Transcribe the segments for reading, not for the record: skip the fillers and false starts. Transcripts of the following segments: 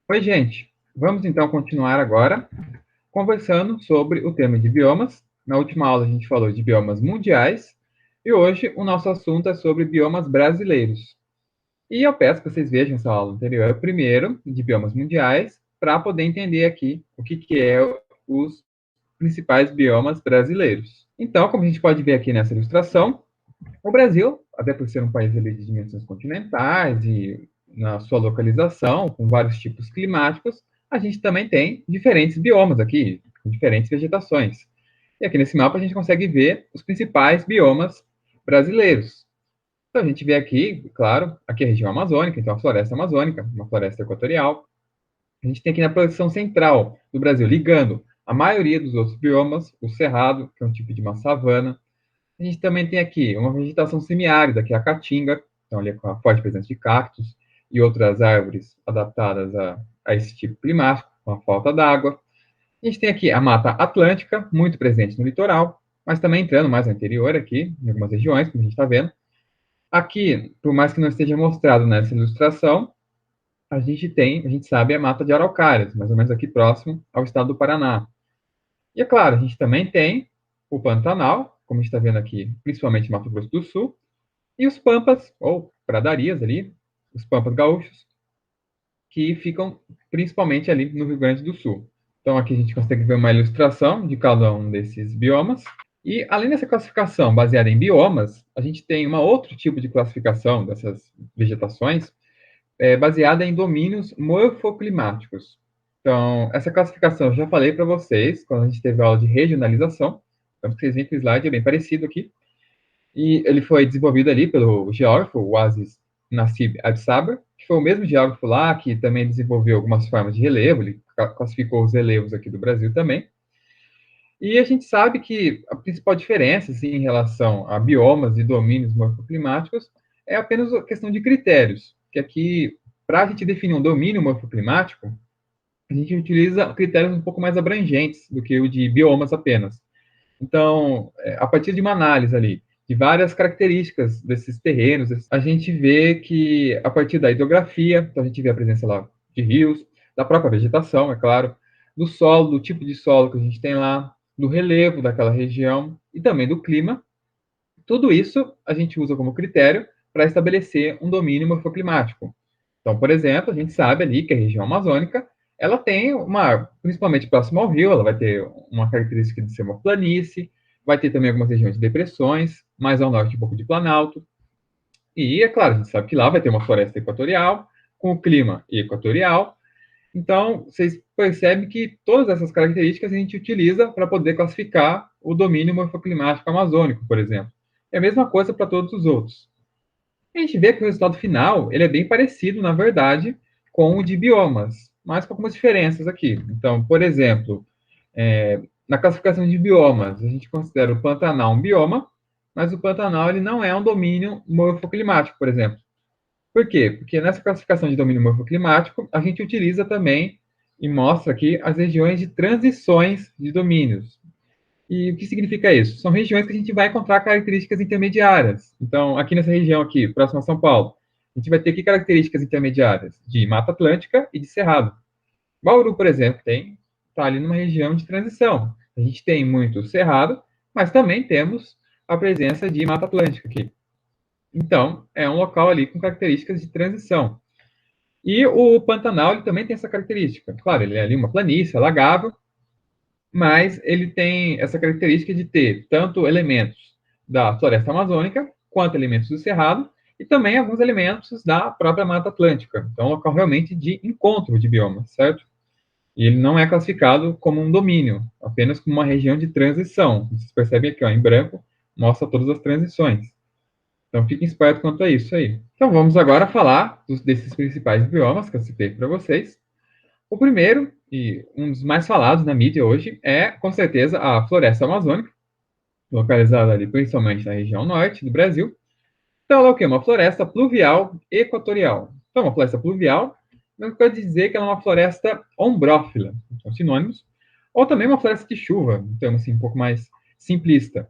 Oi, gente. Vamos então continuar agora conversando sobre o tema de biomas. Na última aula a gente falou de biomas mundiais e hoje o nosso assunto é sobre biomas brasileiros. E eu peço que vocês vejam essa aula anterior primeiro, de biomas mundiais, para poder entender aqui o que é os principais biomas brasileiros. Então, como a gente pode ver aqui nessa ilustração, o Brasil, até por ser um país ali de dimensões continentais e na sua localização, com vários tipos climáticos, a gente também tem diferentes biomas aqui, com diferentes vegetações. E aqui nesse mapa a gente consegue ver os principais biomas brasileiros. Então a gente vê aqui, claro, aqui a região amazônica, então a floresta amazônica, uma floresta equatorial. A gente tem aqui na posição central do Brasil, ligando a maioria dos outros biomas, o cerrado, que é um tipo de uma savana. A gente também tem aqui uma vegetação semiárida, que é a caatinga, então ali com a forte presença de cactos e outras árvores adaptadas a esse tipo climático, com a falta d'água. A gente tem aqui a Mata Atlântica, muito presente no litoral, mas também entrando mais no interior aqui, em algumas regiões, como a gente está vendo. Aqui, por mais que não esteja mostrado nessa ilustração, a gente sabe a Mata de Araucárias, mais ou menos aqui próximo ao estado do Paraná. E é claro, a gente também tem o Pantanal, como a gente está vendo aqui, principalmente em Mato Grosso do Sul, e os pampas, ou pradarias ali, os pampas gaúchos, que ficam principalmente ali no Rio Grande do Sul. Então aqui a gente consegue ver uma ilustração de cada um desses biomas. E além dessa classificação baseada em biomas, a gente tem uma outro tipo de classificação dessas vegetações, baseada em domínios morfoclimáticos. Então, essa classificação eu já falei para vocês quando a gente teve a aula de regionalização. Então, vocês veem que o slide é bem parecido aqui. E ele foi desenvolvido ali pelo geógrafo, o Aziz Nassib Absaber, que foi o mesmo geógrafo lá que também desenvolveu algumas formas de relevo, ele classificou os relevos aqui do Brasil também. E a gente sabe que a principal diferença assim, em relação a biomas e domínios morfoclimáticos é apenas a questão de critérios, que aqui, para a gente definir um domínio morfoclimático, a gente utiliza critérios um pouco mais abrangentes do que o de biomas apenas. Então, a partir de uma análise ali de várias características desses terrenos, a gente vê que a partir da hidrografia, então a gente vê a presença lá de rios, da própria vegetação, é claro, do solo, do tipo de solo que a gente tem lá, do relevo daquela região e também do clima. Tudo isso a gente usa como critério para estabelecer um domínio morfoclimático. Então, por exemplo, a gente sabe ali que a região amazônica, ela tem uma, principalmente próximo ao rio, ela vai ter uma característica de ser uma planície, vai ter também algumas regiões de depressões, mais ao norte um pouco de planalto. E, é claro, a gente sabe que lá vai ter uma floresta equatorial, com o clima equatorial. Então, vocês percebem que todas essas características a gente utiliza para poder classificar o domínio morfoclimático amazônico, por exemplo. É a mesma coisa para todos os outros. A gente vê que o resultado final ele é bem parecido, na verdade, com o de biomas, mas com algumas diferenças aqui. Então, por exemplo, na classificação de biomas, a gente considera o Pantanal um bioma, mas o Pantanal ele não é um domínio morfoclimático, por exemplo. Por quê? Porque nessa classificação de domínio morfoclimático, a gente utiliza também e mostra aqui as regiões de transições de domínios. E o que significa isso? São regiões que a gente vai encontrar características intermediárias. Então, aqui nessa região aqui, próxima a São Paulo, a gente vai ter aqui características intermediárias de Mata Atlântica e de Cerrado. Bauru, por exemplo, está ali numa região de transição. A gente tem muito Cerrado, mas também temos a presença de Mata Atlântica aqui. Então, é um local ali com características de transição. E o Pantanal ele também tem essa característica. Claro, ele é ali uma planície, alagável, mas ele tem essa característica de ter tanto elementos da floresta amazônica, quanto elementos do cerrado, e também alguns elementos da própria Mata Atlântica. Então, é um local realmente de encontro de biomas, certo? E ele não é classificado como um domínio, apenas como uma região de transição. Vocês percebem aqui, ó, em branco, mostra todas as transições. Então, fiquem espertos quanto a isso aí. Então, vamos agora falar desses principais biomas que eu citei para vocês. O primeiro, e um dos mais falados na mídia hoje, é, com certeza, a floresta amazônica, localizada ali principalmente na região norte do Brasil. Então, ela é o quê? Uma floresta pluvial equatorial. Então, uma floresta pluvial não quer dizer que ela é uma floresta ombrófila, são sinônimos, ou também uma floresta de chuva, um termo assim um pouco mais simplista.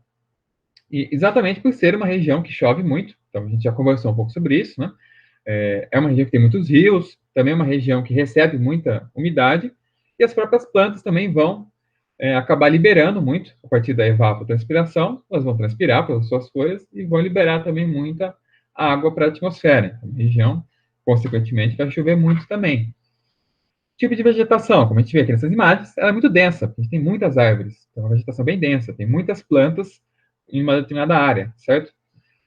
E exatamente por ser uma região que chove muito, então a gente já conversou um pouco sobre isso, né? É uma região que tem muitos rios, também é uma região que recebe muita umidade, e as próprias plantas também vão acabar liberando muito, a partir da evapotranspiração, elas vão transpirar pelas suas folhas e vão liberar também muita água para a atmosfera. A região, consequentemente, vai chover muito também. Tipo de vegetação, como a gente vê aqui nessas imagens, ela é muito densa, porque a gente tem muitas árvores, então é uma vegetação bem densa, tem muitas plantas em uma determinada área, certo?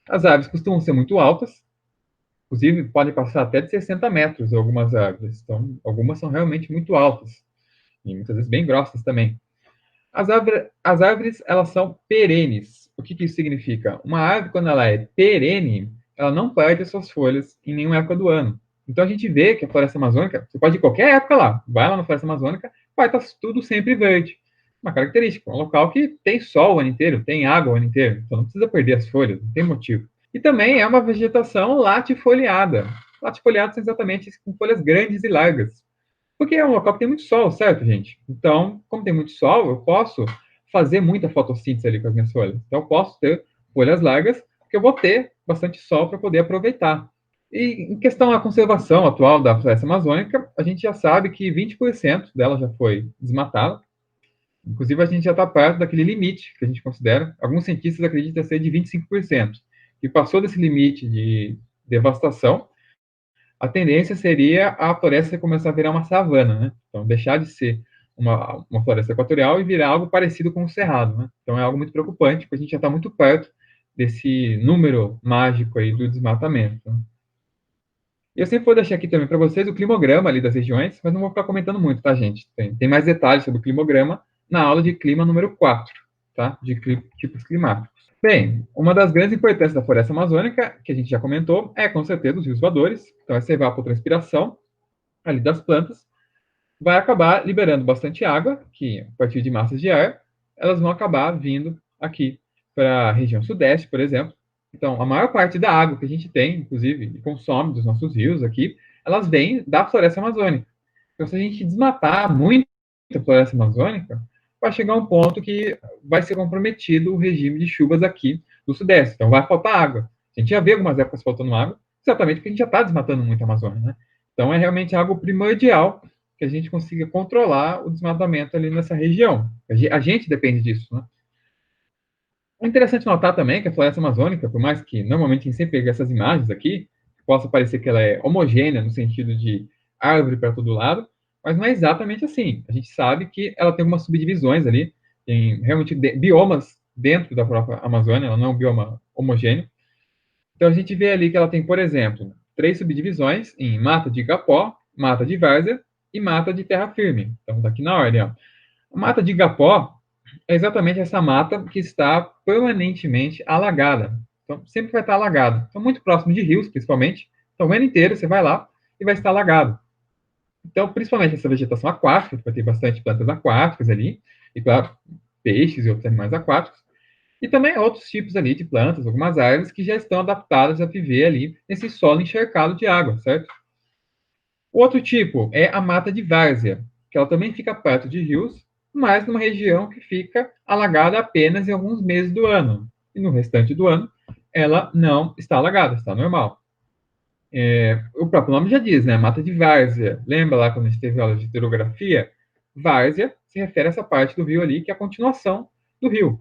As árvores costumam ser muito altas, inclusive podem passar até de 60 metros algumas árvores, então algumas são realmente muito altas, e muitas vezes bem grossas também. As árvores, elas são perenes. O que, que isso significa? Uma árvore, quando ela é perene, ela não perde as suas folhas em nenhuma época do ano. Então a gente vê que a floresta amazônica, você pode ir qualquer época lá, vai lá na floresta amazônica, vai estar tudo sempre verde. Uma característica, um local que tem sol o ano inteiro, tem água o ano inteiro, então não precisa perder as folhas, não tem motivo. E também é uma vegetação latifoliada. Latifoliadas são exatamente com folhas grandes e largas. Porque é um local que tem muito sol, certo, gente? Então, como tem muito sol, eu posso fazer muita fotossíntese ali com as minhas folhas. Então, eu posso ter folhas largas, porque eu vou ter bastante sol para poder aproveitar. E em questão à conservação atual da floresta amazônica, a gente já sabe que 20% dela já foi desmatada. Inclusive, a gente já está perto daquele limite que a gente considera. Alguns cientistas acreditam ser de 25%. E passou desse limite de devastação, a tendência seria a floresta começar a virar uma savana, né? Então, deixar de ser uma floresta equatorial e virar algo parecido com o cerrado, né? Então, é algo muito preocupante, porque a gente já está muito perto desse número mágico aí do desmatamento. Né? E eu sempre vou deixar aqui também para vocês o climograma ali das regiões, mas não vou ficar comentando muito, tá, gente? Tem mais detalhes sobre o climograma na aula de clima número 4, tá? De tipos climáticos. Bem, uma das grandes importâncias da floresta amazônica, que a gente já comentou, é com certeza os rios voadores. Então, essa evapotranspiração ali das plantas vai acabar liberando bastante água, que a partir de massas de ar, elas vão acabar vindo aqui para a região sudeste, por exemplo. Então, a maior parte da água que a gente tem, inclusive, e consome dos nossos rios aqui, elas vêm da floresta amazônica. Então, se a gente desmatar muito a floresta amazônica, vai chegar um ponto que vai ser comprometido o regime de chuvas aqui do sudeste. Então, vai faltar água. A gente já vê algumas épocas faltando água, exatamente porque a gente já está desmatando muito a Amazônia, né? Então, é realmente algo primordial que a gente consiga controlar o desmatamento ali nessa região. A gente depende disso, né? É interessante notar também que a floresta amazônica, por mais que normalmente a gente sempre pegue essas imagens aqui, possa parecer que ela é homogênea no sentido de árvore para todo lado, mas não é exatamente assim. A gente sabe que ela tem algumas subdivisões ali, tem realmente biomas dentro da própria Amazônia, ela não é um bioma homogêneo. Então a gente vê ali que ela tem, por exemplo, 3 subdivisões em mata de igapó, mata de várzea e mata de terra firme. Então, daqui na ordem, ó. A mata de igapó é exatamente essa mata que está permanentemente alagada. Então, sempre vai estar alagado. Então, muito próximo de rios, principalmente. Então, o ano inteiro você vai lá e vai estar alagado. Então, principalmente essa vegetação aquática, vai ter bastante plantas aquáticas ali, e claro, peixes e outros animais aquáticos. E também outros tipos ali de plantas, algumas árvores que já estão adaptadas a viver ali nesse solo encharcado de água, certo? O outro tipo é a mata de várzea, que ela também fica perto de rios, mas numa região que fica alagada apenas em alguns meses do ano. E no restante do ano, ela não está alagada, está normal. O próprio nome já diz, né? Mata de várzea. Lembra lá quando a gente teve aula de hidrografia? Várzea se refere a essa parte do rio ali, que é a continuação do rio,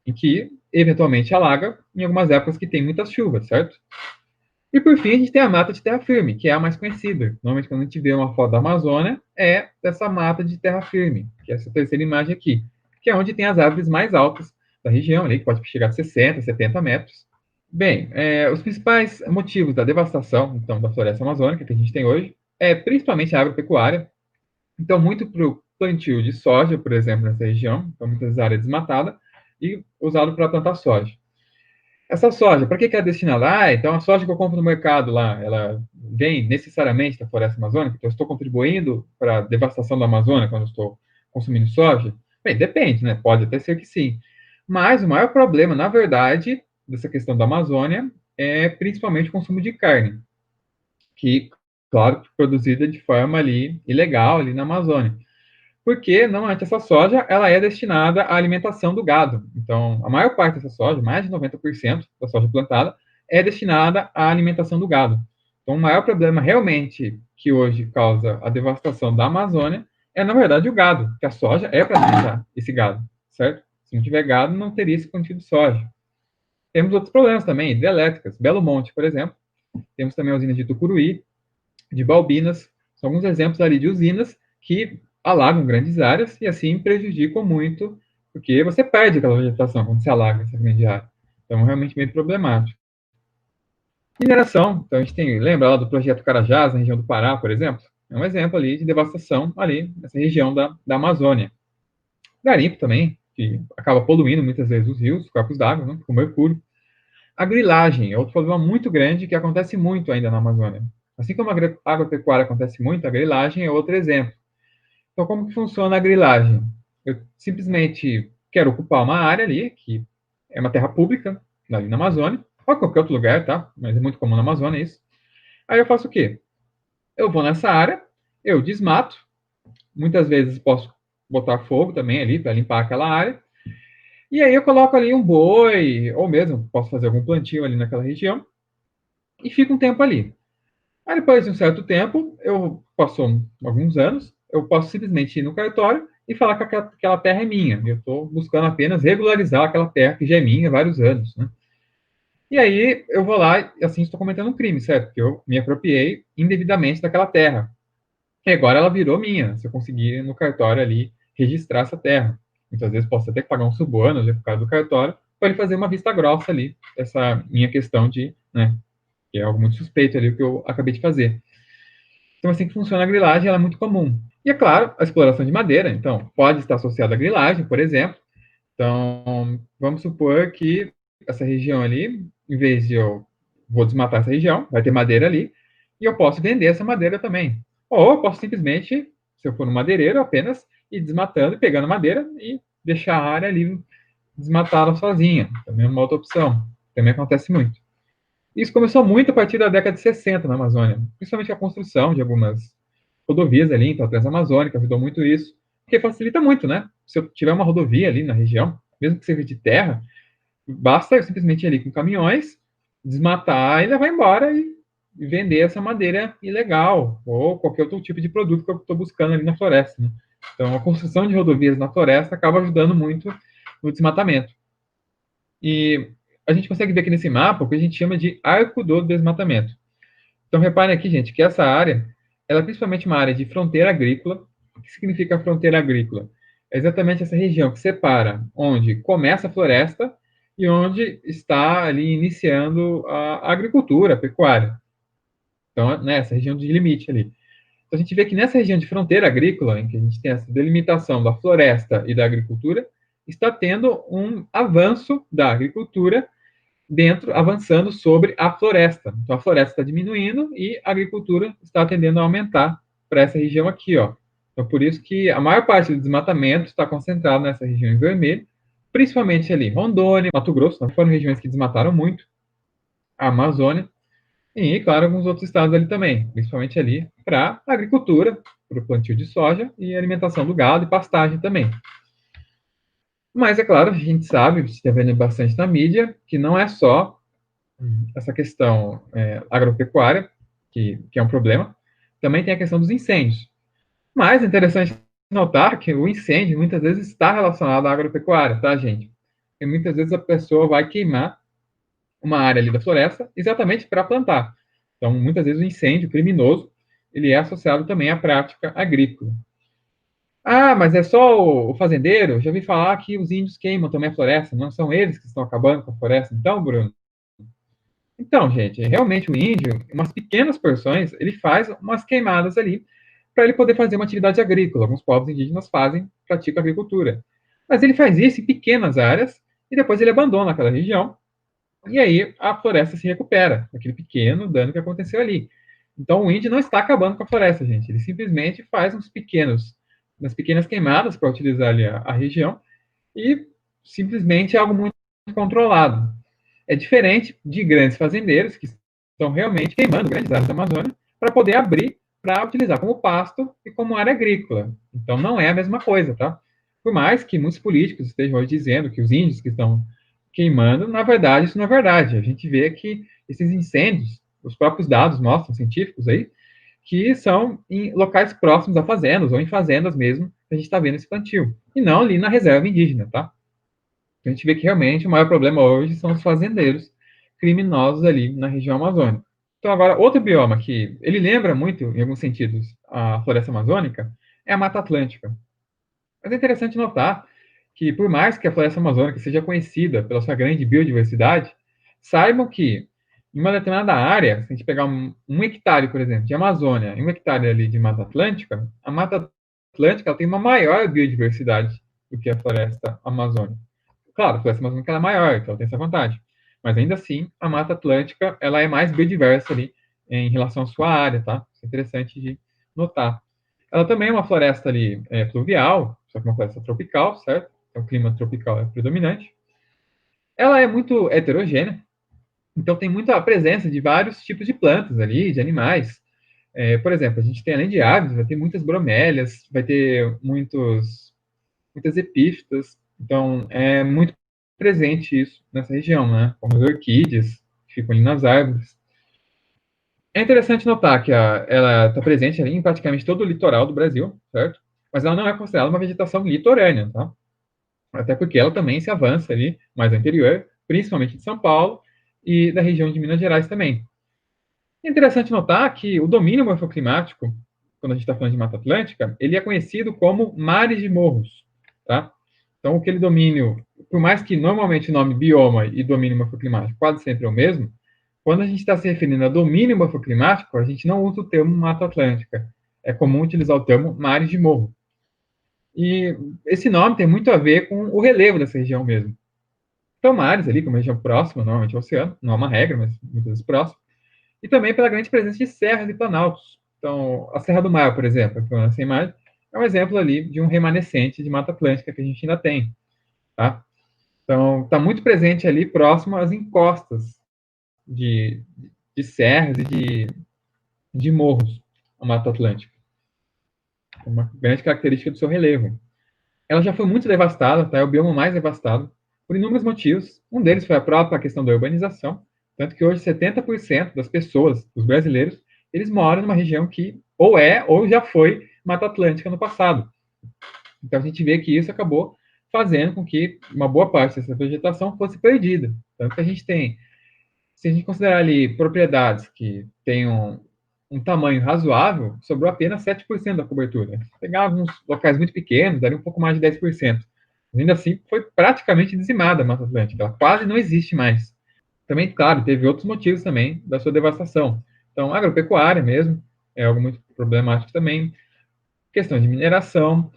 em que eventualmente alaga em algumas épocas que tem muitas chuvas, certo? E por fim, a gente tem a mata de terra firme, que é a mais conhecida. Normalmente, quando a gente vê uma foto da Amazônia, é dessa mata de terra firme, que é essa terceira imagem aqui, que é onde tem as árvores mais altas da região, ali, que pode chegar a 60, 70 metros. Bem, os principais motivos da devastação, então, da floresta amazônica que a gente tem hoje é principalmente a agropecuária. Então, muito para o plantio de soja, por exemplo, nessa região, então muitas áreas desmatadas, e usado para plantar soja. Essa soja, para que é destinada? Então a soja que eu compro no mercado lá, ela vem necessariamente da floresta amazônica? Então eu estou contribuindo para a devastação da Amazônia quando eu estou consumindo soja? Bem, depende, né? Pode até ser que sim. Mas o maior problema, na verdade, dessa questão da Amazônia é principalmente o consumo de carne, que, claro, produzida de forma ali ilegal ali na Amazônia, porque normalmente essa soja ela é destinada à alimentação do gado. Então, a maior parte dessa soja, mais de 90% da soja plantada, é destinada à alimentação do gado. Então, o maior problema realmente que hoje causa a devastação da Amazônia é, na verdade, o gado, que a soja é para alimentar esse gado, certo? Se não tiver gado, não teria esse conteúdo de soja. Temos outros problemas também, hidrelétricas. Belo Monte, por exemplo. Temos também a usina de Tucuruí, de Balbinas. São alguns exemplos ali de usinas que alagam grandes áreas e assim prejudicam muito, porque você perde aquela vegetação quando se alaga essa grande área. Então, é realmente meio problemático. Mineração. Então, a gente tem, lembra lá do projeto Carajás, na região do Pará, por exemplo? É um exemplo ali de devastação ali nessa região da Amazônia. Garimpo também, que acaba poluindo muitas vezes os rios, os corpos d'água, né, com mercúrio. A grilagem é outro problema muito grande que acontece muito ainda na Amazônia. Assim como a agropecuária acontece muito, a grilagem é outro exemplo. Então, como que funciona a grilagem? Eu simplesmente quero ocupar uma área ali, que é uma terra pública, ali na Amazônia, ou em qualquer outro lugar, tá? Mas é muito comum na Amazônia isso. Aí eu faço o quê? Eu vou nessa área, eu desmato, muitas vezes posso botar fogo também ali para limpar aquela área, e aí eu coloco ali um boi, ou mesmo posso fazer algum plantio ali naquela região, e fico um tempo ali. Aí depois de um certo tempo, eu passou alguns anos, eu posso simplesmente ir no cartório e falar que aquela terra é minha. Eu estou buscando apenas regularizar aquela terra que já é minha há vários anos, né? E aí eu vou lá e assim estou cometendo um crime, certo? Porque eu me apropriei indevidamente daquela terra. E agora ela virou minha, se eu conseguir no cartório ali registrar essa terra. Muitas vezes posso até pagar um suborno ali por causa do cartório, para ele fazer uma vista grossa ali, essa minha questão de, né, que é algo muito suspeito ali o que eu acabei de fazer. Então, assim que funciona a grilagem, ela é muito comum. E, é claro, a exploração de madeira, então, pode estar associada à grilagem, por exemplo. Então, vamos supor que essa região ali, em vez de eu vou desmatar essa região, vai ter madeira ali, e eu posso vender essa madeira também. Ou eu posso simplesmente, se eu for no madeireiro, apenas ir desmatando e pegando madeira e deixar a área ali desmatada sozinha. Também é uma outra opção. Também acontece muito. Isso começou muito a partir da década de 60 na Amazônia, principalmente a construção de algumas rodovias ali, então a Transamazônica ajudou muito isso, porque facilita muito, né? Se eu tiver uma rodovia ali na região, mesmo que seja de terra, basta eu simplesmente ir ali com caminhões, desmatar e levar embora e vender essa madeira ilegal, ou qualquer outro tipo de produto que eu estou buscando ali na floresta, né? Então, a construção de rodovias na floresta acaba ajudando muito no desmatamento. E a gente consegue ver aqui nesse mapa o que a gente chama de arco do desmatamento. Então, reparem aqui, gente, que essa área, ela é principalmente uma área de fronteira agrícola. O que significa fronteira agrícola? É exatamente essa região que separa onde começa a floresta e onde está ali iniciando a agricultura, a pecuária. Então, nessa região de limite ali. Então, a gente vê que nessa região de fronteira agrícola, em que a gente tem essa delimitação da floresta e da agricultura, está tendo um avanço da agricultura dentro, avançando sobre a floresta. Então, a floresta está diminuindo e a agricultura está tendendo a aumentar para essa região aqui, ó. Então, por isso que a maior parte do desmatamento está concentrado nessa região em vermelho, principalmente ali, Rondônia, Mato Grosso, né, foram regiões que desmataram muito, a Amazônia, e, claro, alguns outros estados ali também, principalmente ali para a agricultura, para o plantio de soja e alimentação do gado e pastagem também. Mas, é claro, a gente sabe, está vendo bastante na mídia, que não é só essa questão agropecuária, que é um problema, também tem a questão dos incêndios. Mas é interessante notar que o incêndio muitas vezes está relacionado à agropecuária, tá, gente? E muitas vezes a pessoa vai queimar uma área ali da floresta exatamente para plantar. Então, muitas vezes o incêndio criminoso ele é associado também à prática agrícola. Ah, mas é só o fazendeiro? Já vi falar que os índios queimam também a floresta, não são eles que estão acabando com a floresta. Então, Bruno, então, gente, realmente o índio, umas pequenas porções, ele faz umas queimadas ali para ele poder fazer uma atividade agrícola. Alguns povos indígenas fazem, praticam agricultura. Mas ele faz isso em pequenas áreas e depois ele abandona aquela região e aí a floresta se recupera, aquele pequeno dano que aconteceu ali. Então o índio não está acabando com a floresta, gente. Ele simplesmente faz umas pequenas queimadas para utilizar ali a região e simplesmente é algo muito controlado. É diferente de grandes fazendeiros que estão realmente queimando grandes áreas da Amazônia para poder abrir para utilizar como pasto e como área agrícola. Então não é a mesma coisa, tá? Por mais que muitos políticos estejam hoje dizendo que os índios que estão queimando, na verdade isso não é verdade. A gente vê que esses incêndios, os próprios dados mostram, científicos aí, que são em locais próximos a fazendas, ou em fazendas mesmo, que a gente está vendo esse plantio. E não ali na reserva indígena, tá? A gente vê que realmente o maior problema hoje são os fazendeiros criminosos ali na região amazônica. Então, agora, outro bioma que ele lembra muito, em alguns sentidos, a floresta amazônica, é a Mata Atlântica. Mas é interessante notar que, por mais que a floresta amazônica seja conhecida pela sua grande biodiversidade, saibam que em uma determinada área, se a gente pegar um hectare, por exemplo, de Amazônia e um hectare ali de Mata Atlântica, a Mata Atlântica ela tem uma maior biodiversidade do que a floresta amazônica. Claro, a floresta amazônica ela é maior, então ela tem essa vantagem. Mas ainda assim, a Mata Atlântica ela é mais biodiversa ali em relação à sua área, tá? Isso é interessante de notar. Ela também é uma floresta ali pluvial, só que uma floresta tropical, certo? Então, o clima tropical é predominante. Ela é muito heterogênea, então tem muita presença de vários tipos de plantas ali, de animais. Por exemplo, a gente tem, além de aves, vai ter muitas bromélias, vai ter muitas epífitas, então é muito presente isso nessa região, né? Como as orquídeas, que ficam ali nas árvores. É interessante notar que ela está presente ali em praticamente todo o litoral do Brasil, certo? Mas ela não é considerada uma vegetação litorânea, tá? Até porque ela também se avança ali mais ao interior, principalmente de São Paulo e da região de Minas Gerais também. É interessante notar que o domínio morfoclimático, quando a gente está falando de Mata Atlântica, ele é conhecido como mares de morros, tá? Então, aquele domínio, por mais que normalmente o nome bioma e domínio morfoclimático quase sempre é o mesmo, quando a gente está se referindo a domínio morfoclimático, a gente não usa o termo Mata Atlântica. É comum utilizar o termo mares de morro. E esse nome tem muito a ver com o relevo dessa região mesmo. Então, mares ali, como região próxima, normalmente ao oceano, não é uma regra, mas muitas vezes próximo. E também pela grande presença de serras e planaltos. Então, a Serra do Mar, por exemplo, que nessa imagem, é um exemplo ali de um remanescente de Mata Atlântica que a gente ainda tem, tá? Então, está muito presente ali próximo às encostas de, de serras e de morros, a Mata Atlântica. É uma grande característica do seu relevo. Ela já foi muito devastada, tá? É o bioma mais devastado, por inúmeros motivos. Um deles foi a própria questão da urbanização, tanto que hoje 70% das pessoas, os brasileiros, eles moram numa região que ou é ou já foi Mata Atlântica no passado. Então a gente vê que isso acabou fazendo com que uma boa parte dessa vegetação fosse perdida. Tanto que a gente tem, se a gente considerar ali propriedades que tenham um tamanho razoável, sobrou apenas 7% da cobertura. Pegar alguns locais muito pequenos, daria um pouco mais de 10%. Mas ainda assim, foi praticamente dizimada a Mata Atlântica. Ela quase não existe mais. Também, claro, teve outros motivos também da sua devastação. Então, agropecuária mesmo, é algo muito problemático também. Questão de mineração.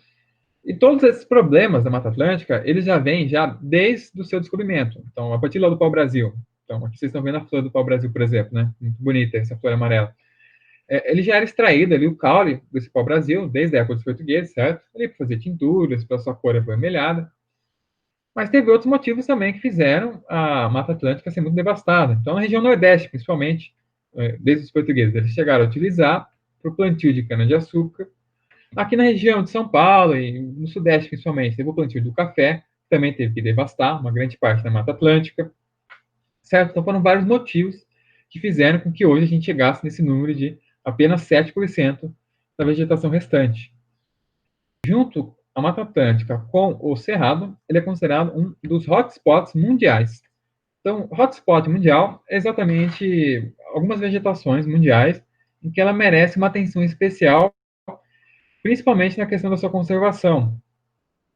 E todos esses problemas da Mata Atlântica, eles já vêm já desde o seu descobrimento. Então, a partir lá do pau-brasil. Então, aqui vocês estão vendo a flor do pau-brasil, por exemplo, né? Muito bonita essa flor amarela. Ele já era extraído ali, o caule desse pau-brasil, desde a época dos portugueses, certo? Ali para fazer tinturas, para sua cor avermelhada. Mas teve outros motivos também que fizeram a Mata Atlântica ser muito devastada. Então, na região Nordeste, principalmente, desde os portugueses, eles chegaram a utilizar para o plantio de cana-de-açúcar. Aqui na região de São Paulo e no Sudeste, principalmente, teve o plantio do café, que também teve que devastar uma grande parte da Mata Atlântica, certo? Então, foram vários motivos que fizeram com que hoje a gente chegasse nesse número de apenas 7% da vegetação restante. Junto à Mata Atlântica com o Cerrado, ele é considerado um dos hotspots mundiais. Então, hotspot mundial é exatamente algumas vegetações mundiais em que ela merece uma atenção especial, principalmente na questão da sua conservação.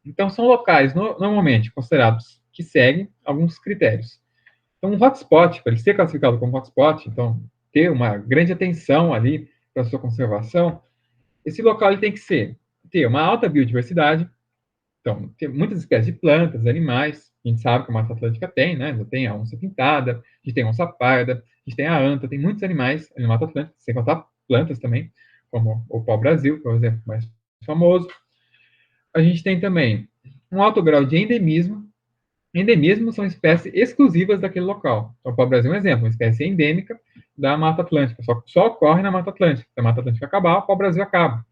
Então, são locais normalmente considerados que seguem alguns critérios. Então, um hotspot, para ele ser classificado como hotspot, então ter uma grande atenção ali para a sua conservação, esse local ele tem que ter uma alta biodiversidade, então ter muitas espécies de plantas, animais, a gente sabe que a Mata Atlântica tem, né? Tem a onça pintada, a gente tem a onça parda, a gente tem a anta, tem muitos animais na Mata Atlântica, sem contar plantas também, como o pau-brasil, que é o exemplo mais famoso. A gente tem também um alto grau de endemismo. Endemismos são espécies exclusivas daquele local. Então, o pau-brasil é um exemplo, uma espécie endêmica da Mata Atlântica, só ocorre na Mata Atlântica. Se a Mata Atlântica acabar, o pau-brasil acaba.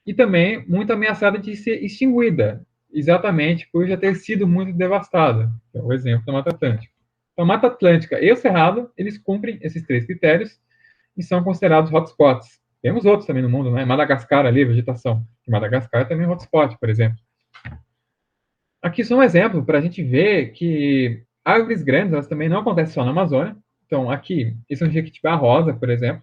E também muito ameaçada de ser extinguida, exatamente por já ter sido muito devastada. É o exemplo da Mata Atlântica. Então, a Mata Atlântica e o Cerrado, eles cumprem esses 3 critérios e são considerados hotspots. Temos outros também no mundo, né? Madagascar ali, vegetação. Madagascar também é um hotspot, por exemplo. Aqui só um exemplo para a gente ver que árvores grandes, elas também não acontecem só na Amazônia. Então, aqui, esse é um jequitibá rosa, por exemplo,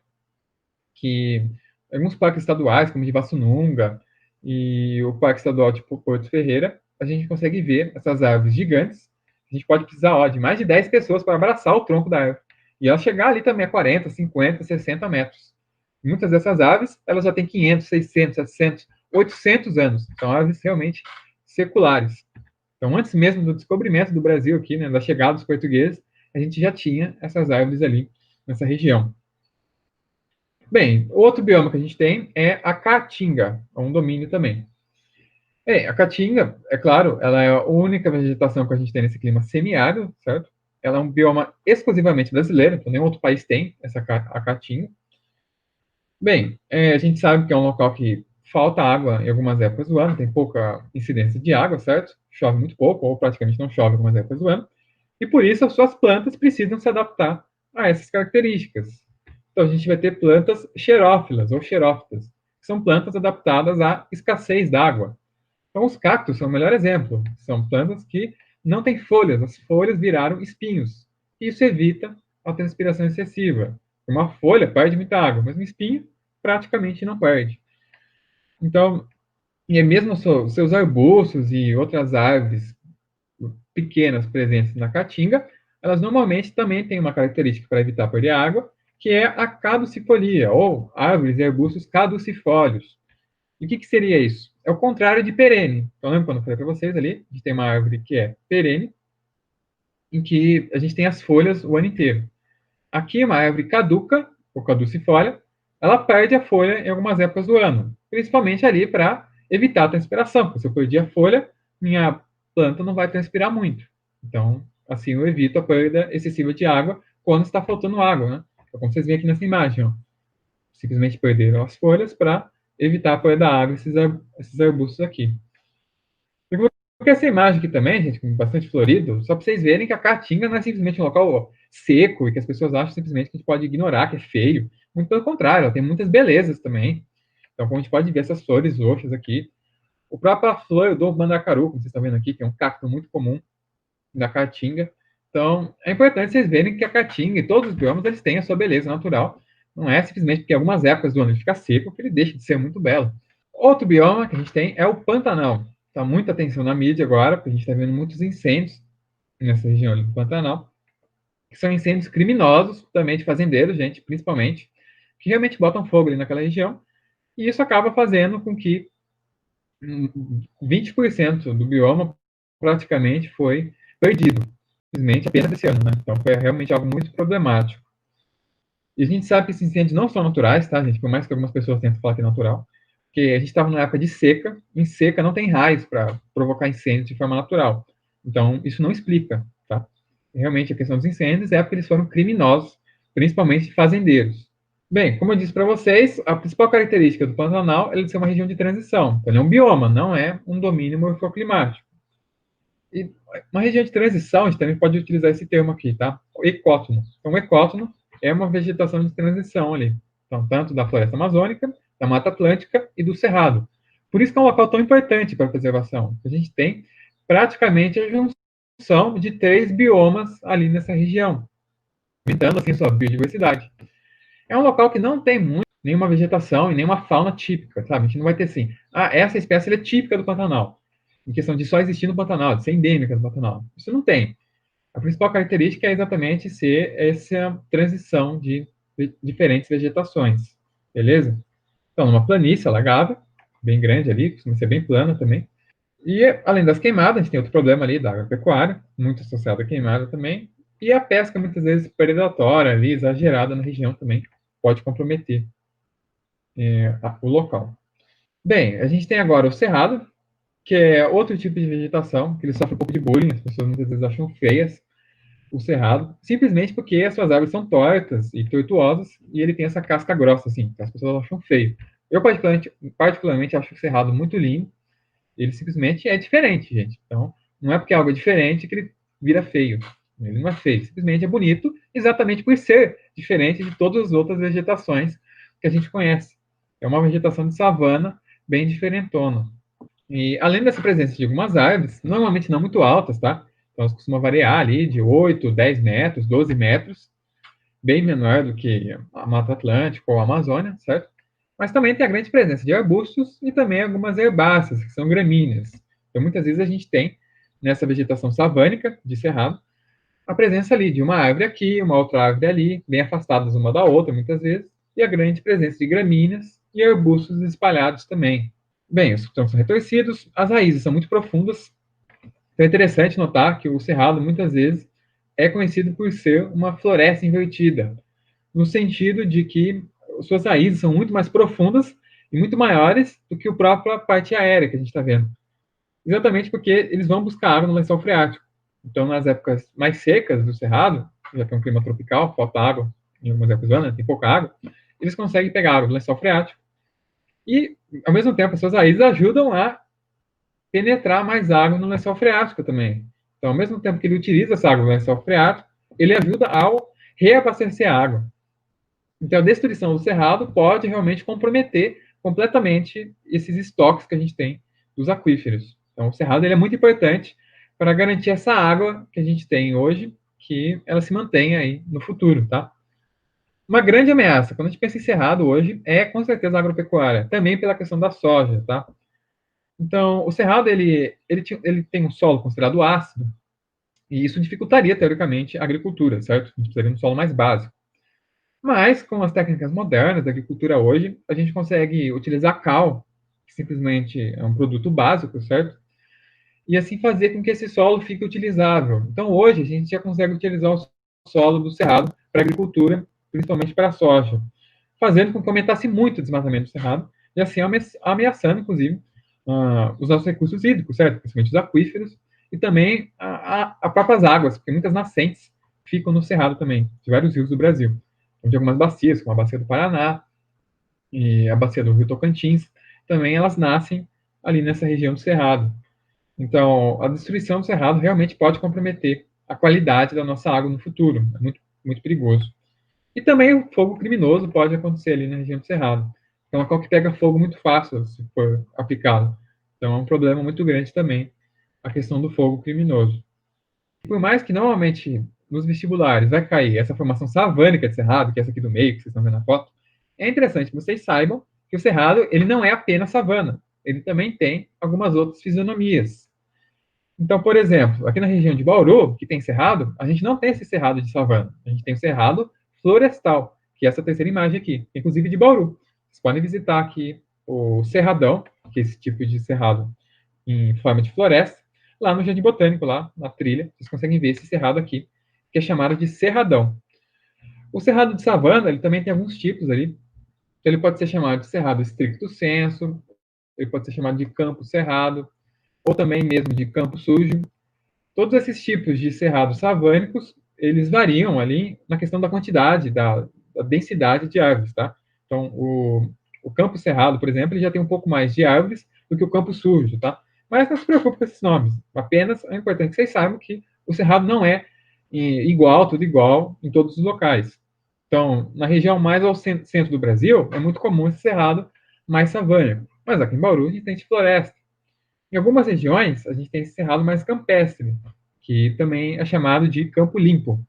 que alguns parques estaduais, como de Vassununga e o Parque Estadual de Porto Ferreira, a gente consegue ver essas árvores gigantes. A gente pode precisar de mais de 10 pessoas para abraçar o tronco da árvore. E ela chegar ali também a 40, 50, 60 metros. Muitas dessas aves, elas já têm 500, 600, 700, 800 anos. São aves realmente seculares. Então, antes mesmo do descobrimento do Brasil aqui, né, da chegada dos portugueses, a gente já tinha essas árvores ali nessa região. Bem, outro bioma que a gente tem é a caatinga, é um domínio também. A caatinga, é claro, ela é a única vegetação que a gente tem nesse clima semiárido, certo? Ela é um bioma exclusivamente brasileiro, então nenhum outro país tem a caatinga. Bem, a gente sabe que é um local que falta água em algumas épocas do ano, tem pouca incidência de água, certo? Chove muito pouco, ou praticamente não chove em algumas épocas do ano. E por isso as suas plantas precisam se adaptar a essas características. Então a gente vai ter plantas xerófilas ou xerófitas, que são plantas adaptadas à escassez d'água. Então os cactos são o melhor exemplo. São plantas que não têm folhas, as folhas viraram espinhos. Isso evita a transpiração excessiva. Uma folha perde muita água, mas um espinho praticamente não perde. Então, e é mesmo seus arbustos e outras árvores pequenas presentes na caatinga, elas normalmente também têm uma característica para evitar perder água, que é a caducifolia, ou árvores e arbustos caducifólios. E o que seria isso? É o contrário de perene. Então, lembra quando eu falei para vocês ali? A gente tem uma árvore que é perene, em que a gente tem as folhas o ano inteiro. Aqui, uma árvore caduca, ou caducifólia, ela perde a folha em algumas épocas do ano, principalmente ali para evitar a transpiração, porque se eu perder a folha, minha planta não vai transpirar muito. Então, assim eu evito a perda excessiva de água quando está faltando água, né? Então, como vocês veem aqui nessa imagem, ó, simplesmente perderam as folhas para evitar a perda da água esses arbustos aqui. Eu vou colocar essa imagem aqui também, gente, com bastante florido, só para vocês verem que a Caatinga não é simplesmente um local seco e que as pessoas acham simplesmente que a gente pode ignorar, que é feio. Muito pelo contrário, ela tem muitas belezas também. Então, como a gente pode ver essas flores roxas aqui, o próprio flor do mandacaru, como vocês estão vendo aqui, que é um cacto muito comum da Caatinga. Então, é importante vocês verem que a Caatinga e todos os biomas eles têm a sua beleza natural. Não é simplesmente porque algumas épocas do ano ele fica seco que ele deixa de ser muito belo. Outro bioma que a gente tem é o Pantanal. Está muita atenção na mídia agora, porque a gente está vendo muitos incêndios nessa região ali do Pantanal, que são incêndios criminosos, também de fazendeiros, gente, principalmente, que realmente botam fogo ali naquela região, e isso acaba fazendo com que 20% do bioma praticamente foi perdido, simplesmente apenas esse ano, né? Então foi realmente algo muito problemático. E a gente sabe que esses incêndios não são naturais, tá, gente? Por mais que algumas pessoas tentem falar que é natural, porque a gente estava numa época de seca, em seca não tem raios para provocar incêndios de forma natural. Então, isso não explica, tá? Realmente, a questão dos incêndios é porque eles foram criminosos, principalmente fazendeiros. Bem, como eu disse para vocês, a principal característica do Pantanal é ele ser uma região de transição. Então, ele é um bioma, não é um domínio morfoclimático. E uma região de transição, a gente também pode utilizar esse termo aqui, tá? Ecótono. Então, o ecótono é uma vegetação de transição ali. Então, tanto da floresta amazônica, da Mata Atlântica e do Cerrado. Por isso que é um local tão importante para a preservação. A gente tem praticamente a junção de 3 biomas ali nessa região, aumentando assim sua biodiversidade. É um local que não tem muito, nenhuma vegetação e nenhuma fauna típica, sabe? A gente não vai ter assim, essa espécie é típica do Pantanal, em questão de só existir no Pantanal, de ser endêmica do Pantanal. Isso não tem. A principal característica é exatamente ser essa transição de diferentes vegetações, beleza? Então, numa planície alagável, bem grande ali, costuma ser bem plana também. E, além das queimadas, a gente tem outro problema ali da agropecuária, muito associado à queimada também, e a pesca, muitas vezes, predatória ali, exagerada na região também, pode comprometer o local. Bem, a gente tem agora o cerrado, que é outro tipo de vegetação, que ele sofre um pouco de bullying, as pessoas muitas vezes acham feias o cerrado, simplesmente porque as suas árvores são tortas e tortuosas, e ele tem essa casca grossa, assim, que as pessoas acham feio. Eu, particularmente acho o cerrado muito lindo, ele simplesmente é diferente, gente. Então, não é porque algo é diferente que ele vira feio. Ele não é feio, simplesmente é bonito, exatamente por ser diferente de todas as outras vegetações que a gente conhece. É uma vegetação de savana bem diferentona. E além dessa presença de algumas árvores, normalmente não muito altas, tá? Então elas costumam variar ali de 8, 10 metros, 12 metros, bem menor do que a Mata Atlântica ou a Amazônia, certo? Mas também tem a grande presença de arbustos e também algumas herbáceas, que são gramíneas. Então muitas vezes a gente tem, nessa vegetação savânica de cerrado, a presença ali de uma árvore aqui, uma outra árvore ali, bem afastadas uma da outra, muitas vezes, e a grande presença de gramíneas e arbustos espalhados também. Bem, os troncos são retorcidos, as raízes são muito profundas, então é interessante notar que o cerrado, muitas vezes, é conhecido por ser uma floresta invertida, no sentido de que suas raízes são muito mais profundas e muito maiores do que a própria parte aérea que a gente está vendo. Exatamente porque eles vão buscar água no lençol freático. Então, nas épocas mais secas do cerrado, já tem um clima tropical, falta água em algumas épocas do ano, tem pouca água, eles conseguem pegar água do lençol freático e, ao mesmo tempo, as suas raízes ajudam a penetrar mais água no lençol freático também. Então, ao mesmo tempo que ele utiliza essa água no lençol freático, ele ajuda ao reabastecer a água. Então, a destruição do cerrado pode realmente comprometer completamente esses estoques que a gente tem dos aquíferos. Então, o cerrado ele é muito importante para garantir essa água que a gente tem hoje, que ela se mantenha aí no futuro, tá? Uma grande ameaça, quando a gente pensa em cerrado hoje, é com certeza a agropecuária, também pela questão da soja, tá? Então, o cerrado, ele tem um solo considerado ácido, e isso dificultaria, teoricamente, a agricultura, certo? A gente precisaria de um solo mais básico. Mas, com as técnicas modernas da agricultura hoje, a gente consegue utilizar cal, que simplesmente é um produto básico, certo? E assim fazer com que esse solo fique utilizável. Então, hoje, a gente já consegue utilizar o solo do cerrado para agricultura, principalmente para a soja, fazendo com que aumentasse muito o desmatamento do cerrado, e assim ameaçando, inclusive, os nossos recursos hídricos, certo? Principalmente os aquíferos, e também as próprias águas, porque muitas nascentes ficam no cerrado também, de vários rios do Brasil. Então, de algumas bacias, como a bacia do Paraná e a bacia do Rio Tocantins, também elas nascem ali nessa região do cerrado. Então, a destruição do cerrado realmente pode comprometer a qualidade da nossa água no futuro. É muito, muito perigoso. E também o fogo criminoso pode acontecer ali na região do cerrado. É um local que pega fogo muito fácil se for aplicado. Então, é um problema muito grande também a questão do fogo criminoso. Por mais que normalmente nos vestibulares vai cair essa formação savânica de cerrado, que é essa aqui do meio, que vocês estão vendo na foto, é interessante que vocês saibam que o cerrado ele não é apenas savana. Ele também tem algumas outras fisionomias. Então, por exemplo, aqui na região de Bauru, que tem cerrado, a gente não tem esse cerrado de savana. A gente tem o cerrado florestal, que é essa terceira imagem aqui, inclusive de Bauru. Vocês podem visitar aqui o Cerradão, que é esse tipo de cerrado em forma de floresta, lá no Jardim Botânico, lá na trilha. Vocês conseguem ver esse cerrado aqui, que é chamado de cerradão. O cerrado de savana, ele também tem alguns tipos ali. Então, ele pode ser chamado de cerrado stricto sensu, ele pode ser chamado de campo cerrado, ou também mesmo de campo sujo. Todos esses tipos de cerrados savânicos, eles variam ali na questão da quantidade, da densidade de árvores, tá? Então, o campo cerrado, por exemplo, ele já tem um pouco mais de árvores do que o campo sujo, tá? Mas não se preocupe com esses nomes. Apenas é importante que vocês saibam que o cerrado não é igual, tudo igual, em todos os locais. Então, na região mais ao centro do Brasil, é muito comum esse cerrado mais savânico. Mas aqui em Bauru, a gente tem de floresta. Em algumas regiões, a gente tem esse cerrado mais campestre, que também é chamado de campo limpo.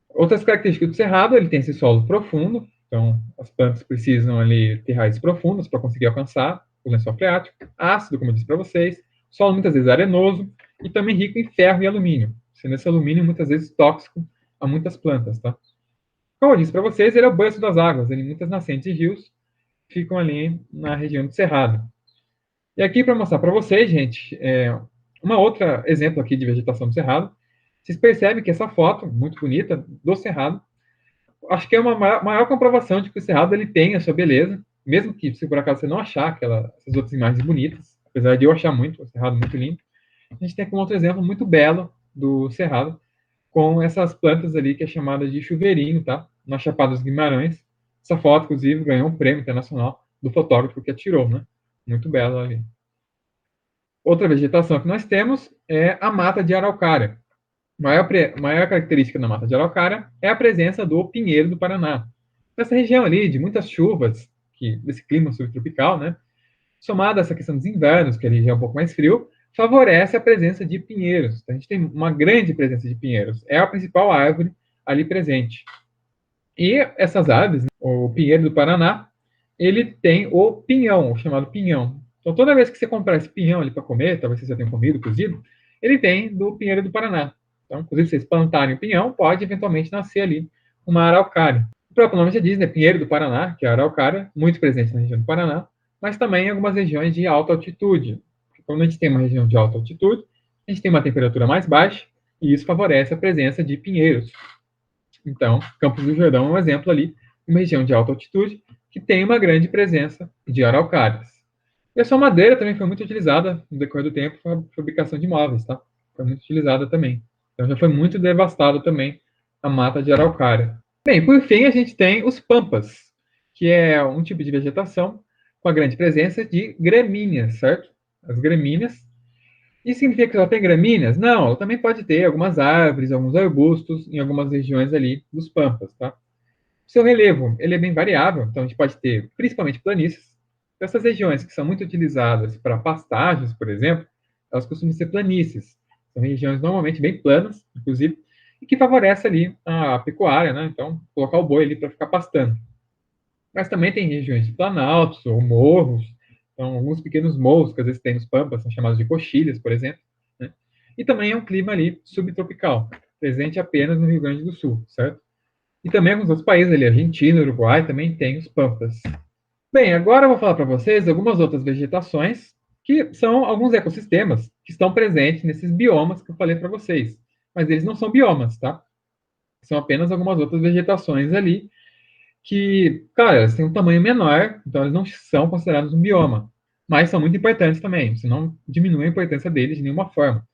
Outras características do cerrado, ele tem esse solo profundo, então as plantas precisam ali ter raízes profundas para conseguir alcançar o lençol freático, ácido, como eu disse para vocês, solo muitas vezes arenoso e também rico em ferro e alumínio, sendo esse alumínio muitas vezes tóxico a muitas plantas, tá? Como eu disse para vocês, ele é o berço das águas, ele muitas nascentes de rios ficam ali na região do cerrado. E aqui para mostrar para vocês, gente, uma outra exemplo aqui de vegetação do cerrado. Vocês percebem que essa foto, muito bonita, do cerrado, acho que é uma maior comprovação de que o cerrado ele tem a sua beleza, mesmo que se por acaso você não achar essas outras imagens bonitas, apesar de eu achar muito o cerrado muito lindo, a gente tem aqui um outro exemplo muito belo do cerrado, com essas plantas ali que é chamada de chuveirinho, tá? Na Chapada dos Guimarães. Essa foto, inclusive, ganhou um prêmio internacional do fotógrafo que a tirou, né? Muito bela ali. Outra vegetação que nós temos é a mata de araucária. Maior característica da mata de araucária é a presença do pinheiro do Paraná. Nessa região ali, de muitas chuvas, desse clima subtropical, né, somado a essa questão dos invernos, que ali já é um pouco mais frio, favorece a presença de pinheiros. Então, a gente tem uma grande presença de pinheiros. É a principal árvore ali presente. E essas aves, né, o pinheiro do Paraná, ele tem o pinhão, o chamado pinhão. Então, toda vez que você comprar esse pinhão ali para comer, talvez você já tenha comido, cozido, ele tem do pinheiro do Paraná. Então, inclusive, se vocês plantarem o pinhão, pode eventualmente nascer ali uma araucária. O próprio nome já diz, né? Pinheiro do Paraná, que é a araucária, muito presente na região do Paraná, mas também em algumas regiões de alta altitude. Quando a gente tem uma região de alta altitude, a gente tem uma temperatura mais baixa, e isso favorece a presença de pinheiros. Então, Campos do Jordão é um exemplo ali, uma região de alta altitude, que tem uma grande presença de araucárias. E a sua madeira também foi muito utilizada no decorrer do tempo para a fabricação de móveis, tá? Foi muito utilizada também. Então já foi muito devastada também a mata de araucária. Bem, por fim, a gente tem os pampas, que é um tipo de vegetação com a grande presença de gramíneas, certo? As gramíneas. Isso significa que ela tem gramíneas? Não, ela também pode ter algumas árvores, alguns arbustos em algumas regiões ali dos pampas, tá? O seu relevo, ele é bem variável, então a gente pode ter principalmente planícies. Essas regiões que são muito utilizadas para pastagens, por exemplo, elas costumam ser planícies. São regiões normalmente bem planas, inclusive, e que favorece ali a pecuária, né? Então, colocar o boi ali para ficar pastando. Mas também tem regiões de planaltos ou morros, então alguns pequenos morros que às vezes tem nos pampas, são chamados de coxilhas, por exemplo, né? E também é um clima ali subtropical, presente apenas no Rio Grande do Sul, certo? E também alguns outros países ali, Argentina, Uruguai, também tem os pampas. Bem, agora eu vou falar para vocês algumas outras vegetações que são alguns ecossistemas que estão presentes nesses biomas que eu falei para vocês. Mas eles não são biomas, tá? São apenas algumas outras vegetações ali que, cara, elas têm um tamanho menor, então eles não são considerados um bioma. Mas são muito importantes também, você não diminui a importância deles de nenhuma forma.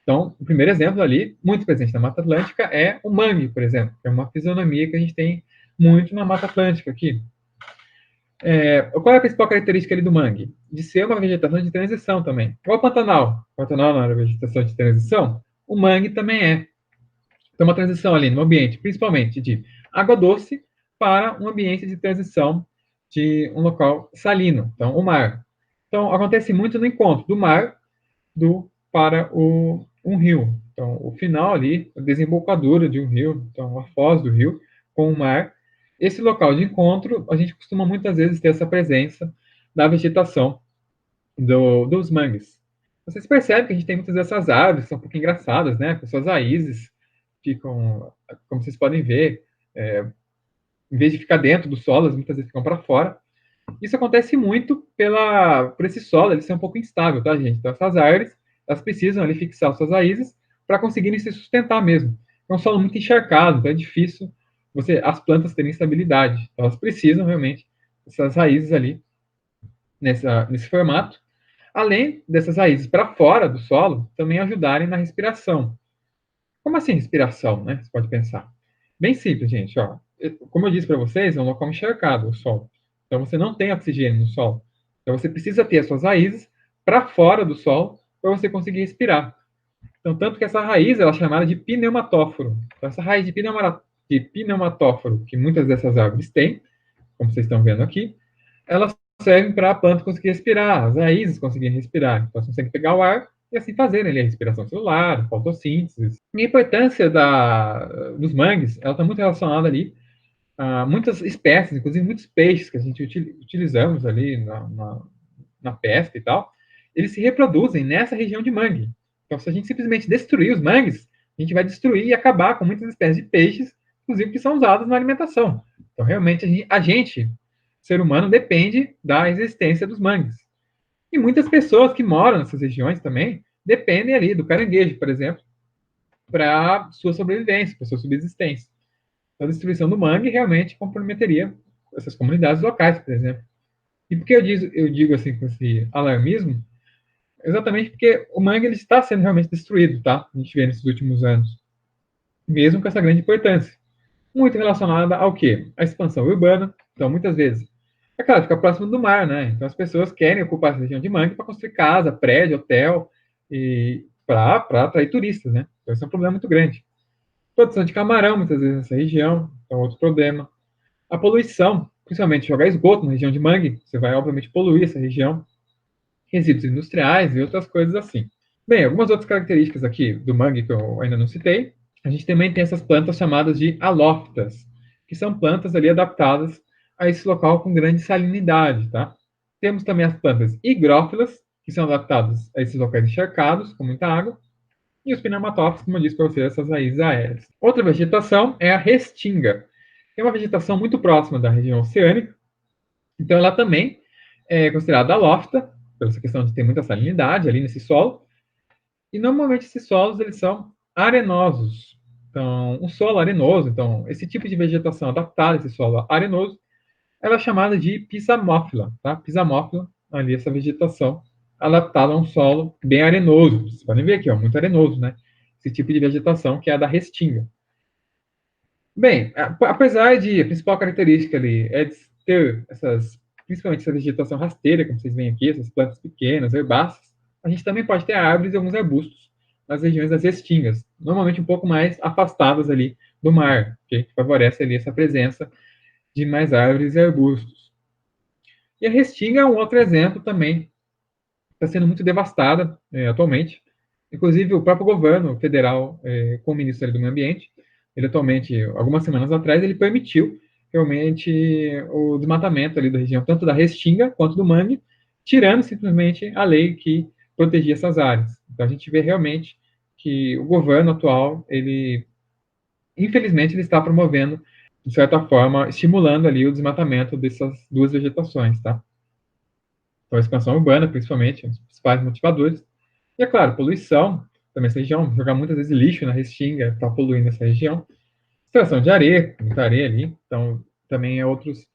Então, o primeiro exemplo ali, muito presente na Mata Atlântica, é o mangue, por exemplo, que é uma fisionomia que a gente tem muito na Mata Atlântica aqui. Qual é a principal característica ali do mangue? De ser uma vegetação de transição também. Igual o Pantanal. O Pantanal não era vegetação de transição, o mangue também é. Então, uma transição ali no ambiente, principalmente de água doce para um ambiente de transição de um local salino, então o mar. Então, acontece muito no encontro do mar para um rio. Então, o final ali, a desembocadura de um rio, então a foz do rio com o mar. Esse local de encontro, a gente costuma muitas vezes ter essa presença da vegetação dos mangues. Vocês percebem que a gente tem muitas dessas árvores, que são um pouco engraçadas, né? Com suas raízes ficam, como vocês podem ver, em vez de ficar dentro do solo, elas muitas vezes ficam para fora. Isso acontece muito por esse solo ele ser um pouco instável, tá, gente? Então, essas árvores, elas precisam ali fixar suas raízes para conseguirem se sustentar mesmo. É um solo muito encharcado, então é difícil as plantas terem estabilidade. Então, elas precisam realmente dessas raízes ali nesse formato. Além dessas raízes para fora do solo, também ajudarem na respiração. Como assim respiração, né? Você pode pensar. Bem simples, gente. Ó. Como eu disse para vocês, é um local encharcado, o Sol. Então você não tem oxigênio no Sol. Então você precisa ter as suas raízes para fora do Sol para você conseguir respirar. Então, tanto que essa raiz ela é chamada de pneumatóforo. Então, essa raiz de pneumatóforo, que muitas dessas árvores têm, como vocês estão vendo aqui, elas servem para a planta conseguir respirar, as raízes conseguirem respirar. Então, elas conseguem pegar o ar e assim fazerem ali a respiração celular, a fotossíntese. E a importância dos mangues, ela está muito relacionada ali a muitas espécies, inclusive muitos peixes que a gente utilizamos ali na pesca e tal, eles se reproduzem nessa região de mangue. Então, se a gente simplesmente destruir os mangues, a gente vai destruir e acabar com muitas espécies de peixes, inclusive que são usados na alimentação. Então, realmente, a gente ser humano, depende da existência dos mangues. E muitas pessoas que moram nessas regiões também dependem ali do caranguejo, por exemplo, para sua sobrevivência, para sua subsistência. Então, a destruição do mangue realmente comprometeria essas comunidades locais, por exemplo. E por que eu digo assim com esse alarmismo? Exatamente porque o mangue ele está sendo realmente destruído, tá? A gente vê nesses últimos anos, mesmo com essa grande importância. Muito relacionada ao quê? A expansão urbana. Então, muitas vezes, é claro, fica próximo do mar, né? Então, as pessoas querem ocupar essa região de mangue para construir casa, prédio, hotel, e para atrair turistas, né? Então, esse é um problema muito grande. Produção de camarão, muitas vezes, nessa região, é outro problema. A poluição, principalmente jogar esgoto na região de mangue, você vai, obviamente, poluir essa região. Resíduos industriais e outras coisas assim. Bem, algumas outras características aqui do mangue que eu ainda não citei. A gente também tem essas plantas chamadas de halófitas, que são plantas ali adaptadas a esse local com grande salinidade, tá? Temos também as plantas higrófilas, que são adaptadas a esses locais encharcados, com muita água, e os pneumatófilos, como eu disse para você, essas raízes aéreas. Outra vegetação é a restinga, que é uma vegetação muito próxima da região oceânica, então ela também é considerada halófita, pela essa questão de ter muita salinidade ali nesse solo, e normalmente esses solos eles são arenosos. Então, um solo arenoso, então esse tipo de vegetação adaptada a esse solo arenoso, ela é chamada de pissamófila, tá? Pissamófila, ali essa vegetação adaptada a um solo bem arenoso. Vocês podem ver aqui, ó, muito arenoso, né? Esse tipo de vegetação que é a da restinga. Bem, apesar de a principal característica ali é de ter essas, principalmente essa vegetação rasteira, como vocês veem aqui, essas plantas pequenas, herbáceas, a gente também pode ter árvores e alguns arbustos nas regiões das restingas, normalmente um pouco mais afastadas ali do mar, okay? Que favorece ali essa presença de mais árvores e arbustos. E a restinga é um outro exemplo também, está sendo muito devastada atualmente. Inclusive, o próprio governo federal, com o Ministério do Meio Ambiente, ele atualmente, algumas semanas atrás, ele permitiu realmente o desmatamento ali da região, tanto da restinga quanto do mangue, tirando simplesmente a lei que protegia essas áreas. Então, a gente vê realmente que o governo atual, ele, infelizmente, ele está promovendo, de certa forma, estimulando ali o desmatamento dessas duas vegetações, tá? Então, a expansão urbana, principalmente, um dos principais motivadores. E, é claro, poluição, também essa região, jogar muitas vezes lixo na restinga para poluir nessa região. Extração de areia, muita areia ali, então também é outros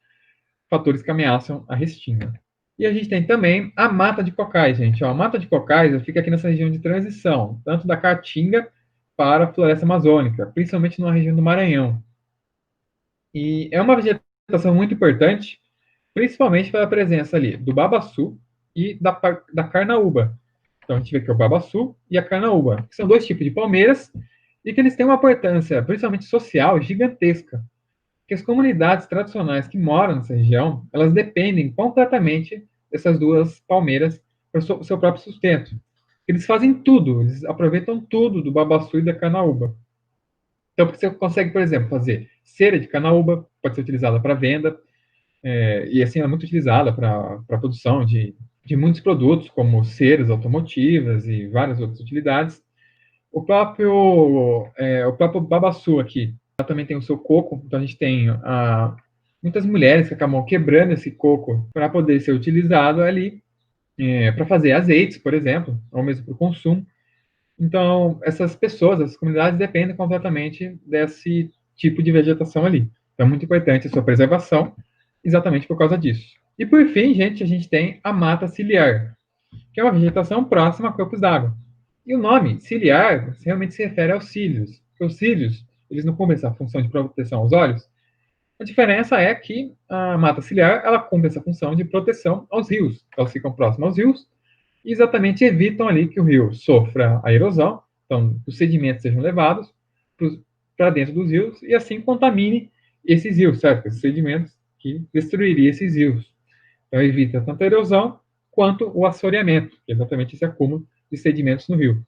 fatores que ameaçam a restinga. E a gente tem também a mata de cocais, gente. Ó, a mata de cocais fica aqui nessa região de transição, tanto da Caatinga para a floresta amazônica, principalmente na região do Maranhão. E é uma vegetação muito importante, principalmente pela presença ali do babaçu e da carnaúba. Então a gente vê que é o babaçu e a carnaúba, que são dois tipos de palmeiras e que eles têm uma importância, principalmente social, gigantesca. Porque as comunidades tradicionais que moram nessa região, elas dependem completamente dessas duas palmeiras para o seu próprio sustento. Eles fazem tudo, eles aproveitam tudo do babaçu e da carnaúba. Então, você consegue, por exemplo, fazer cera de carnaúba, pode ser utilizada para venda, e assim ela é muito utilizada para a produção de muitos produtos, como ceras automotivas e várias outras utilidades. O próprio babaçu aqui, ela também tem o seu coco, então a gente tem muitas mulheres que acabam quebrando esse coco para poder ser utilizado ali, para fazer azeites, por exemplo, ou mesmo para o consumo. Então, essas pessoas, essas comunidades dependem completamente desse tipo de vegetação ali. Então, é muito importante a sua preservação, exatamente por causa disso. E por fim, gente, a gente tem a mata ciliar, que é uma vegetação próxima a corpos d'água. E o nome ciliar realmente se refere aos cílios. Porque os cílios, eles não cumprem essa função de proteção aos olhos. A diferença é que a mata ciliar, ela cumpre essa função de proteção aos rios. Elas ficam próximas aos rios e exatamente evitam ali que o rio sofra a erosão, então os sedimentos sejam levados para dentro dos rios e assim contamine esses rios, certo? Esses sedimentos que destruiriam esses rios. Então evita tanto a erosão quanto o assoreamento, que é exatamente esse acúmulo de sedimentos no rio.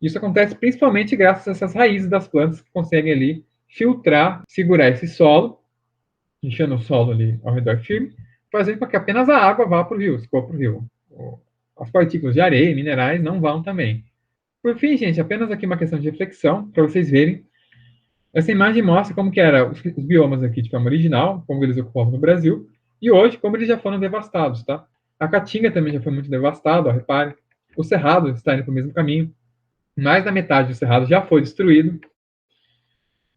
Isso acontece principalmente graças a essas raízes das plantas que conseguem ali filtrar, segurar esse solo, deixando o solo ali ao redor firme, fazendo com que apenas a água vá para o rio, escoa para o rio. As partículas de areia e minerais não vão também. Por fim, gente, apenas aqui uma questão de reflexão, para vocês verem. Essa imagem mostra como que eram os biomas aqui de forma original, como eles ocupavam no Brasil, e hoje, como eles já foram devastados, tá? A Caatinga também já foi muito devastada, ó, repare. O Cerrado está indo para o mesmo caminho. Mais da metade do Cerrado já foi destruído.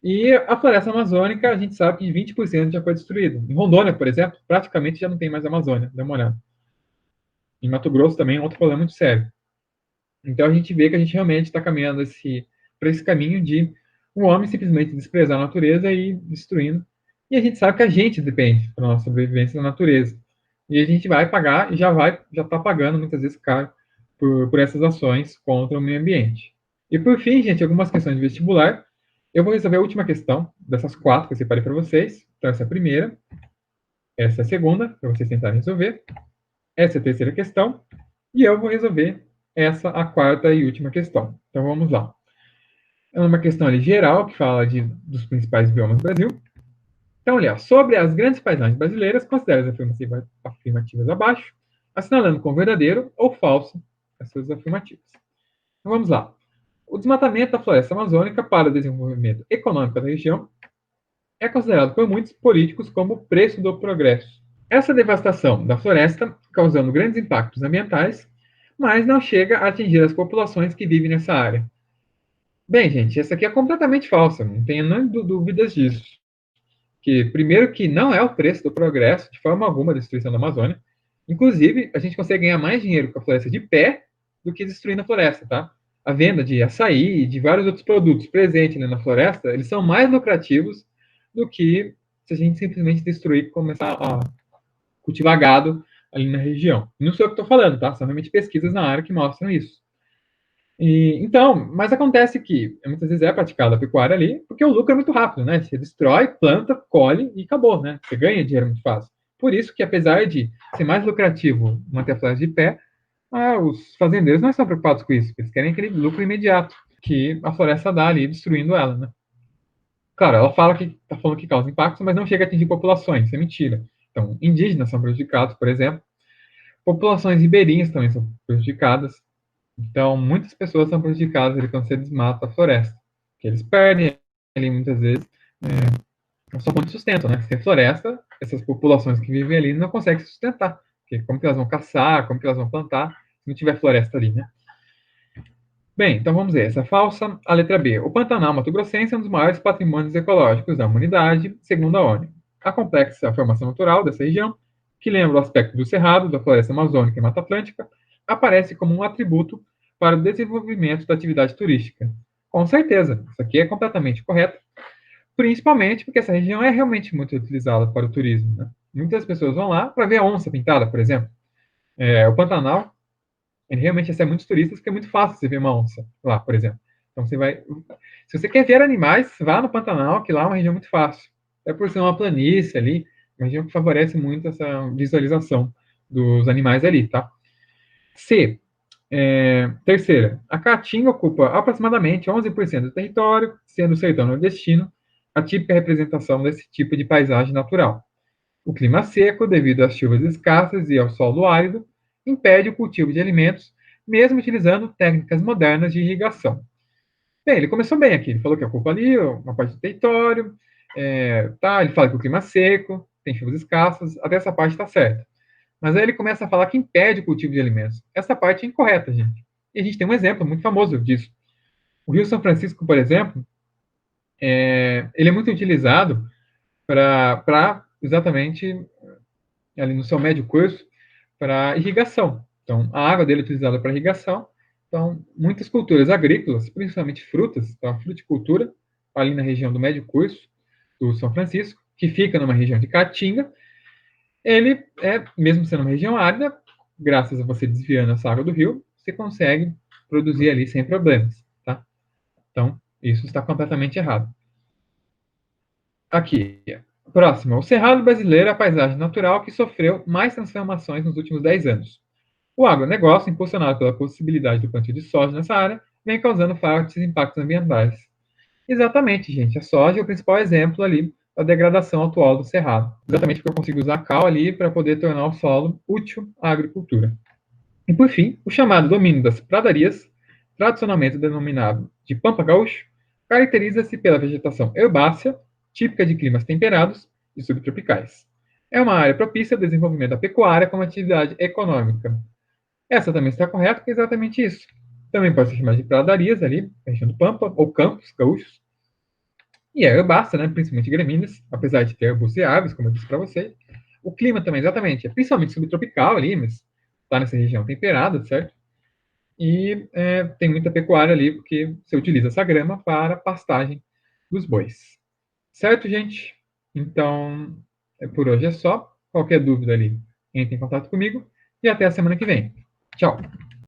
E a floresta amazônica, a gente sabe que 20% já foi destruído. Em Rondônia, por exemplo, praticamente já não tem mais Amazônia, dá uma olhada. Em Mato Grosso também é outro problema muito sério. Então a gente vê que a gente realmente está caminhando para esse caminho de o homem simplesmente desprezar a natureza e destruindo. E a gente sabe que a gente depende da nossa sobrevivência da natureza. E a gente vai pagar e já está pagando muitas vezes caro por essas ações contra o meio ambiente. E por fim, gente, algumas questões de vestibular. Eu vou resolver a última questão dessas 4 que eu separei para vocês. Então, essa é a primeira, essa é a segunda, para vocês tentarem resolver. Essa é a terceira questão. E eu vou resolver essa, a quarta e última questão. Então, vamos lá. É uma questão ali geral, que fala dos principais biomas do Brasil. Então, olha, sobre as grandes paisagens brasileiras, considere as afirmativas abaixo, assinalando com verdadeiro ou falso as suas afirmativas. Então, vamos lá. O desmatamento da floresta amazônica para o desenvolvimento econômico da região é considerado por muitos políticos como o preço do progresso. Essa devastação da floresta, causando grandes impactos ambientais, mas não chega a atingir as populações que vivem nessa área. Bem, gente, essa aqui é completamente falsa, não tenho nem dúvidas disso. Que, primeiro, que não é o preço do progresso, de forma alguma, a destruição da Amazônia. Inclusive, a gente consegue ganhar mais dinheiro com a floresta de pé do que destruindo a floresta, tá? A venda de açaí e de vários outros produtos presentes, né, na floresta, eles são mais lucrativos do que se a gente simplesmente destruir e começar a cultivar gado ali na região. Não sou eu que estou falando, tá? São realmente pesquisas na área que mostram isso. Então, mas acontece que muitas vezes é praticada a pecuária ali, porque o lucro é muito rápido, né? Você destrói, planta, colhe e acabou, né? Você ganha dinheiro muito fácil. Por isso que, apesar de ser mais lucrativo manter a floresta de pé, os fazendeiros não estão preocupados com isso, eles querem aquele lucro imediato que a floresta dá ali, destruindo ela, né? Claro, ela fala que está falando que causa impacto, mas não chega a atingir populações, isso é mentira. Então, indígenas são prejudicados, por exemplo, populações ribeirinhas também são prejudicadas, então, muitas pessoas são prejudicadas ali quando você desmata a floresta, que eles perdem ali muitas vezes a sua fonte de sustento, né? Sem floresta, essas populações que vivem ali não conseguem se sustentar, porque como que elas vão caçar, como que elas vão plantar, se não tiver floresta ali, né? Bem, então vamos ver. Essa é falsa. A letra B. O Pantanal Mato Grossense é um dos maiores patrimônios ecológicos da humanidade, segundo a ONU. A complexa formação natural dessa região, que lembra o aspecto do cerrado, da floresta amazônica e Mata Atlântica, aparece como um atributo para o desenvolvimento da atividade turística. Com certeza, isso aqui é completamente correto, principalmente porque essa região é realmente muito utilizada para o turismo, né? Muitas pessoas vão lá para ver a onça pintada, por exemplo. O Pantanal ele realmente recebe muitos turistas, porque é muito fácil você ver uma onça lá, por exemplo. Então você vai. Se você quer ver animais, vá no Pantanal, que lá é uma região muito fácil. É por ser uma planície ali, uma região que favorece muito essa visualização dos animais ali, tá? C. Terceira, a Caatinga ocupa aproximadamente 11% do território, sendo o sertão nordestino a típica representação desse tipo de paisagem natural. O clima seco, devido às chuvas escassas e ao solo árido, impede o cultivo de alimentos, mesmo utilizando técnicas modernas de irrigação. Bem, ele começou bem aqui. Ele falou que ocupa ali uma parte do território, ele fala que o clima é seco, tem chuvas escassas, até essa parte está certa. Mas aí ele começa a falar que impede o cultivo de alimentos. Essa parte é incorreta, gente. E a gente tem um exemplo muito famoso disso. O Rio São Francisco, por exemplo, ele é muito utilizado para exatamente ali no seu médio curso para irrigação. Então, a água dele é utilizada para irrigação. Então, muitas culturas agrícolas, principalmente frutas, então a fruticultura, ali na região do médio curso do São Francisco, que fica numa região de Caatinga, ele mesmo sendo uma região árida, graças a você desviando essa água do rio, você consegue produzir ali sem problemas, tá? Então, isso está completamente errado. Aqui, próximo. O Cerrado brasileiro é a paisagem natural que sofreu mais transformações nos últimos 10 anos. O agronegócio, impulsionado pela possibilidade do plantio de soja nessa área, vem causando fortes impactos ambientais. Exatamente, gente. A soja é o principal exemplo ali da degradação atual do cerrado. Exatamente porque eu consigo usar cal ali para poder tornar o solo útil à agricultura. E por fim, o chamado domínio das pradarias, tradicionalmente denominado de pampa gaúcho, caracteriza-se pela vegetação herbácea, típica de climas temperados e subtropicais. É uma área propícia ao desenvolvimento da pecuária como atividade econômica. Essa também está correta, que é exatamente isso. Também pode ser chamada de pradarias ali, região do Pampa, ou campos gaúchos. E é herbácea, né, principalmente gramíneas, apesar de ter arbustos e árvores, como eu disse para vocês. O clima também, exatamente, é principalmente subtropical ali, mas está nessa região temperada, certo? E tem muita pecuária ali, porque você utiliza essa grama para pastagem dos bois. Certo, gente? Então, por hoje é só. Qualquer dúvida ali, entre em contato comigo. E até a semana que vem. Tchau!